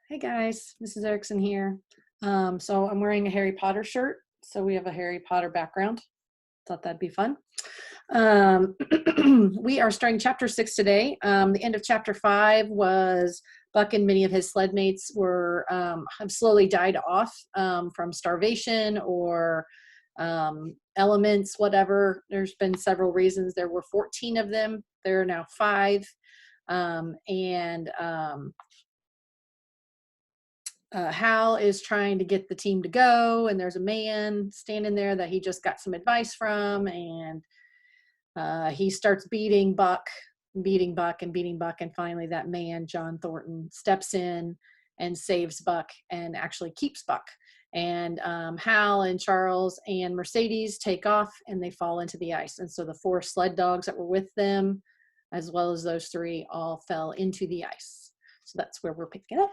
Hey guys, Mrs. Erickson here. So I'm wearing a Harry Potter shirt. So we have a Harry Potter background. Thought that'd be fun. Um, we are starting chapter 6 today. The end of chapter 5 was Buck and many of his sled mates were have slowly died off from starvation or elements, whatever. There's been several reasons. There were 14 of them. There are now 5. And Hal is trying to get the team to go, and there's a man standing there that he just got some advice from, and he starts beating Buck, and finally that man, John Thornton, steps in and saves Buck and actually keeps Buck. And Hal and Charles and Mercedes take off, and they fall into the ice. And so the 4 sled dogs that were with them, as well as those 3, all fell into the ice. So that's where we're picking up.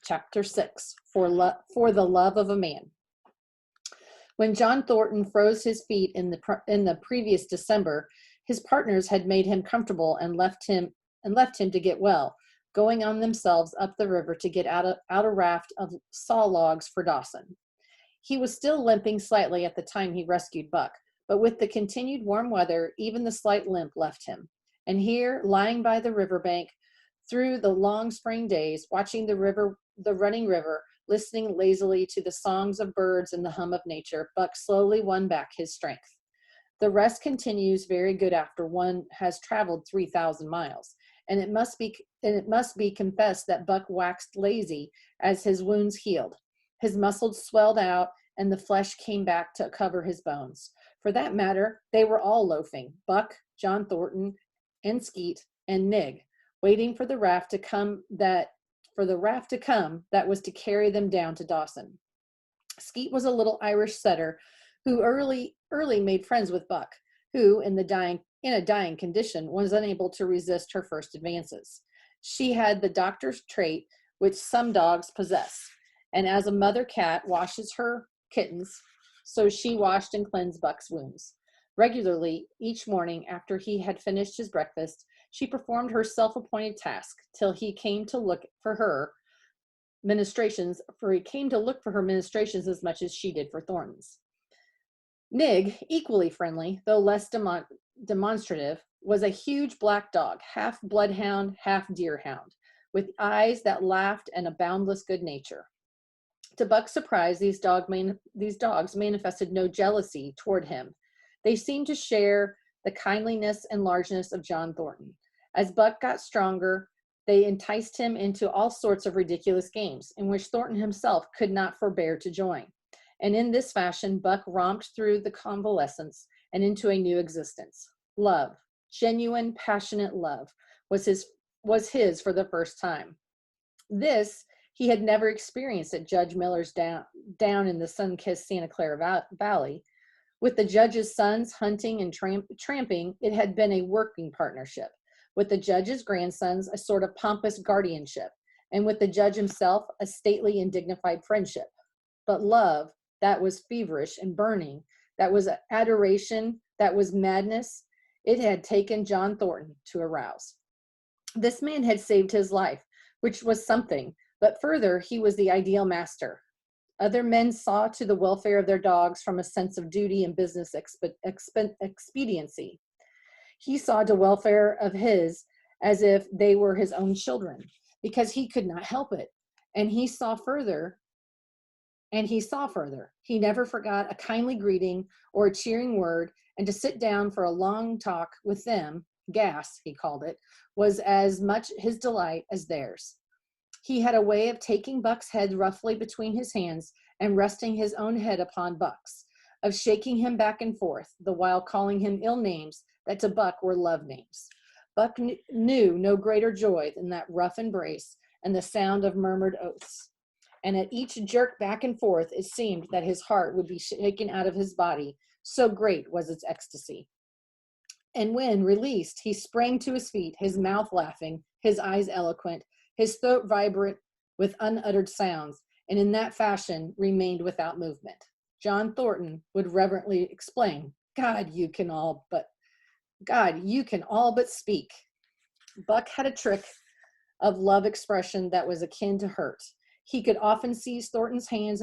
Chapter 6, for the love of a man. When John Thornton froze his feet in the previous December, his partners had made him comfortable and left him to get well, going on themselves up the river to get out a raft of saw logs for Dawson. He was still limping slightly at the time he rescued Buck, but with the continued warm weather, even the slight limp left him. And here, lying by the riverbank, through the long spring days, watching the running river, listening lazily to the songs of birds and the hum of nature, Buck slowly won back his strength. The rest continues very good after one has traveled 3,000 miles, and it must be confessed that Buck waxed lazy as his wounds healed. His muscles swelled out, and the flesh came back to cover his bones. For that matter, they were all loafing: Buck, John Thornton, and Skeet, and Nig, waiting for the raft to come that was to carry them down to Dawson. Skeet was a little Irish setter who early made friends with Buck, who, in a dying condition, was unable to resist her first advances. She had the doctor's trait which some dogs possess, and as a mother cat washes her kittens, so she washed and cleansed Buck's wounds. Regularly, each morning after he had finished his breakfast, she performed her self-appointed task till he came to look for her ministrations, as much as she did for Thornton's. Nig, equally friendly, though less demonstrative, was a huge black dog, half bloodhound, half deerhound, with eyes that laughed and a boundless good nature. To Buck's surprise, these dogs manifested no jealousy toward him. They seemed to share the kindliness and largeness of John Thornton. As Buck got stronger, they enticed him into all sorts of ridiculous games, in which Thornton himself could not forbear to join. And in this fashion, Buck romped through the convalescence and into a new existence. Love, genuine, passionate love, was his for the first time. This he had never experienced at Judge Miller's down in the sun-kissed Santa Clara Valley. With the judge's sons hunting and tramping, it had been a working partnership. With the judge's grandsons, a sort of pompous guardianship, and with the judge himself, a stately and dignified friendship. But love, that was feverish and burning, that was adoration, that was madness, it had taken John Thornton to arouse. This man had saved his life, which was something, but further, he was the ideal master. Other men saw to the welfare of their dogs from a sense of duty and business expediency. He saw to welfare of his as if they were his own children, because he could not help it. And he saw further. He never forgot a kindly greeting or a cheering word, and to sit down for a long talk with them, gas, he called it, was as much his delight as theirs. He had a way of taking Buck's head roughly between his hands and resting his own head upon Buck's, of shaking him back and forth, the while calling him ill names that to Buck were love names. Buck knew no greater joy than that rough embrace and the sound of murmured oaths. And at each jerk back and forth, it seemed that his heart would be shaken out of his body, so great was its ecstasy. And when released, he sprang to his feet, his mouth laughing, his eyes eloquent, his throat vibrant with unuttered sounds, and in that fashion remained without movement. John Thornton would reverently explain, God, you can all but speak. Buck had a trick of love expression that was akin to hurt. He could often seize Thornton's hand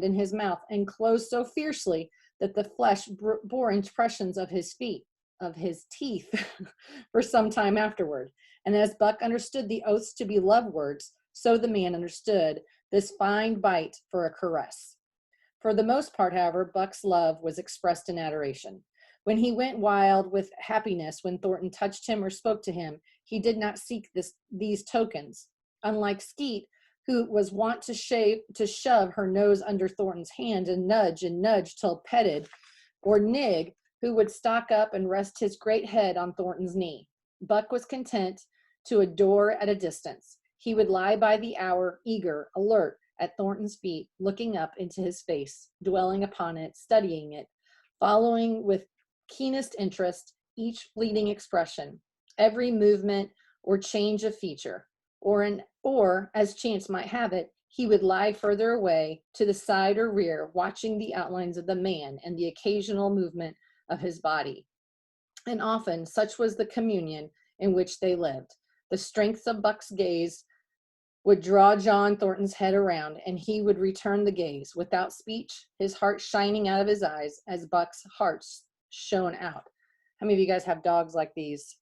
in his mouth and close so fiercely that the flesh bore impressions of his teeth, for some time afterward. And as Buck understood the oaths to be love words, so the man understood this fine bite for a caress. For the most part, however, Buck's love was expressed in adoration. When he went wild with happiness when Thornton touched him or spoke to him, he did not seek these tokens. Unlike Skeet, who was wont to shove her nose under Thornton's hand and nudge till petted, or Nig, who would stalk up and rest his great head on Thornton's knee. Buck was content to adore at a distance. He would lie by the hour, eager, alert, at Thornton's feet, looking up into his face, dwelling upon it, studying it, following with keenest interest each fleeting expression, every movement or change of feature, or, as chance might have it, he would lie further away to the side or rear, watching the outlines of the man and the occasional movement of his body. And often such was the communion in which they lived. The strength of Buck's gaze would draw John Thornton's head around, and he would return the gaze without speech, his heart shining out of his eyes as Buck's heart shone out. How many of you guys have dogs like these?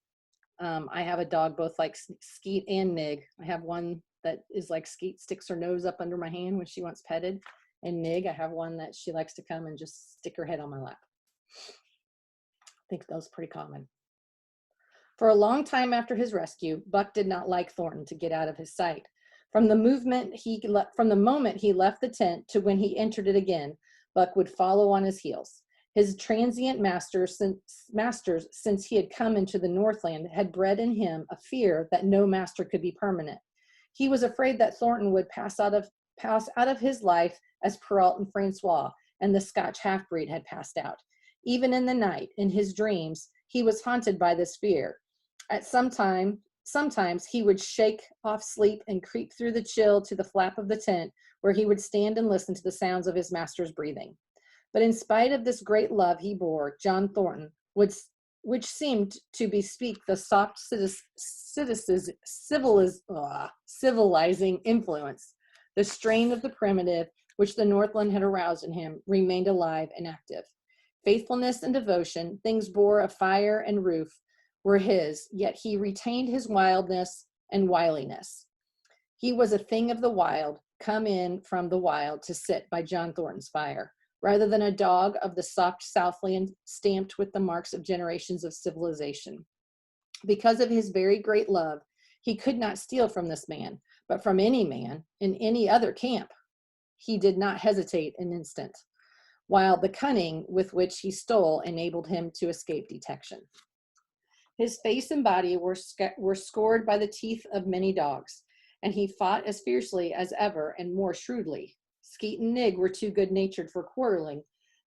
I have a dog both like Skeet and Nig. I have one that is like Skeet, sticks her nose up under my hand when she wants petted. And Nig, I have one that she likes to come and just stick her head on my lap. I think that was pretty common. For a long time after his rescue, Buck did not like Thornton to get out of his sight. From the moment he left the tent to when he entered it again, Buck would follow on his heels. His transient masters, since he had come into the Northland, had bred in him a fear that no master could be permanent. He was afraid that Thornton would pass out of his life as Perrault and Francois and the Scotch half-breed had passed out. Even in the night, in his dreams, he was haunted by this fear. Sometimes he would shake off sleep and creep through the chill to the flap of the tent, where he would stand and listen to the sounds of his master's breathing. But in spite of this great love he bore John Thornton, which seemed to bespeak the soft civilizing influence, the strain of the primitive, which the Northland had aroused in him, remained alive and active. Faithfulness and devotion, things bore of fire and roof, were his, yet he retained his wildness and wiliness. He was a thing of the wild, come in from the wild to sit by John Thornton's fire, rather than a dog of the soft Southland stamped with the marks of generations of civilization. Because of his very great love, he could not steal from this man, but from any man in any other camp. He did not hesitate an instant, while the cunning with which he stole enabled him to escape detection. His face and body were scored by the teeth of many dogs, and he fought as fiercely as ever and more shrewdly. Skeet and Nig were too good-natured for quarreling.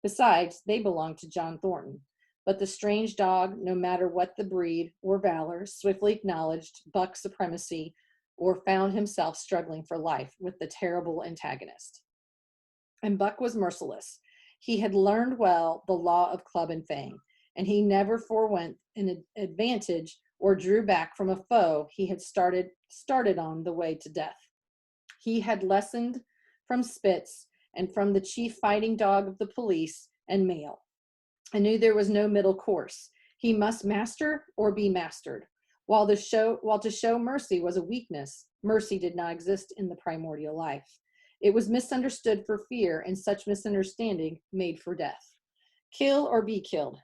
Besides, they belonged to John Thornton. But the strange dog, no matter what the breed or valor, swiftly acknowledged Buck's supremacy or found himself struggling for life with the terrible antagonist. And Buck was merciless. He had learned well the law of club and fang, and he never forewent an advantage or drew back from a foe he had started on the way to death. He had lessoned from Spitz and from the chief fighting dog of the police and mail, and knew there was no middle course. He must master or be mastered. While to show mercy was a weakness, mercy did not exist in the primordial life. It was misunderstood for fear, and such misunderstanding made for death. Kill or be killed,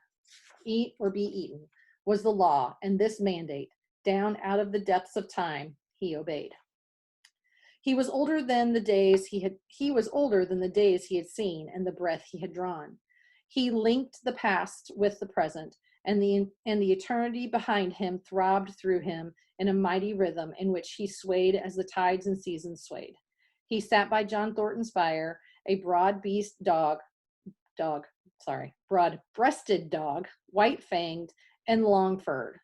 eat or be eaten, was the law, and this mandate, down out of the depths of time, he obeyed. He was older than the days he had seen and the breath he had drawn. He linked the past with the present, and the eternity behind him throbbed through him in a mighty rhythm in which he swayed as the tides and seasons swayed. He sat by John Thornton's fire, a broad-breasted dog, white-fanged and long-furred.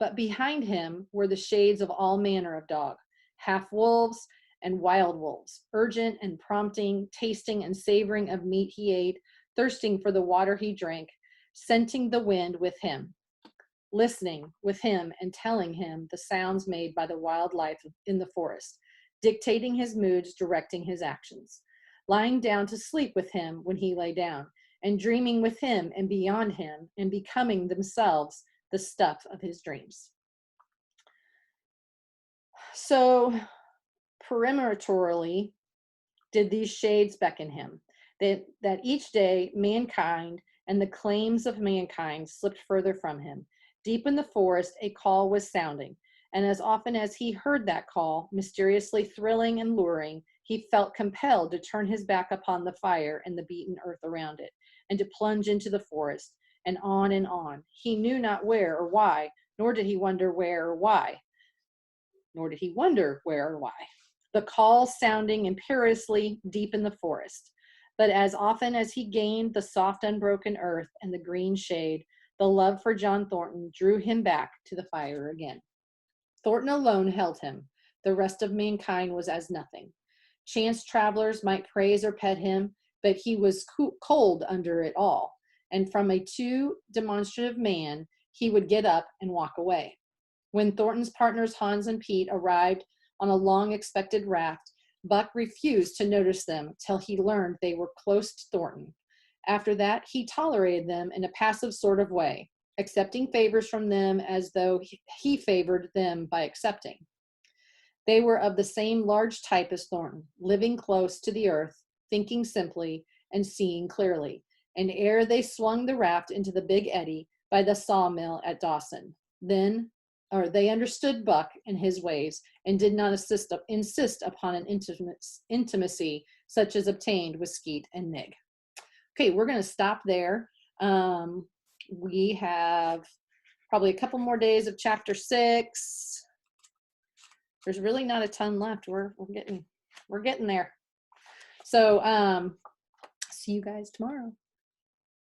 But behind him were the shades of all manner of dog, half-wolves and wild wolves, urgent and prompting, tasting and savoring of meat he ate, thirsting for the water he drank, scenting the wind with him, listening with him and telling him the sounds made by the wild life in the forest, dictating his moods, directing his actions, lying down to sleep with him when he lay down, and dreaming with him and beyond him, and becoming themselves the stuff of his dreams. So, peremptorily did these shades beckon him, that each day mankind and the claims of mankind slipped further from him. Deep in the forest, a call was sounding, and as often as he heard that call, mysteriously thrilling and luring, he felt compelled to turn his back upon the fire and the beaten earth around it, and to plunge into the forest, and on and on. He knew not where or why, nor did he wonder where or why, nor did he wonder where or why. The call sounding imperiously deep in the forest. But as often as he gained the soft unbroken earth and the green shade, the love for John Thornton drew him back to the fire again. Thornton alone held him. The rest of mankind was as nothing. Chance travelers might praise or pet him, but he was cold under it all. And from a too demonstrative man, he would get up and walk away. When Thornton's partners Hans and Pete arrived on a long-expected raft, Buck refused to notice them till he learned they were close to Thornton. After that, he tolerated them in a passive sort of way, accepting favors from them as though he favored them by accepting. They were of the same large type as Thornton, living close to the earth, thinking simply, and seeing clearly. And ere they swung the raft into the big eddy by the sawmill at Dawson, they understood Buck and his ways and did not insist upon an intimacy such as obtained with Skeet and Nig. Okay, we're going to stop there. We have probably a couple more days of chapter 6. There's really not a ton left. We're getting there. So see you guys tomorrow.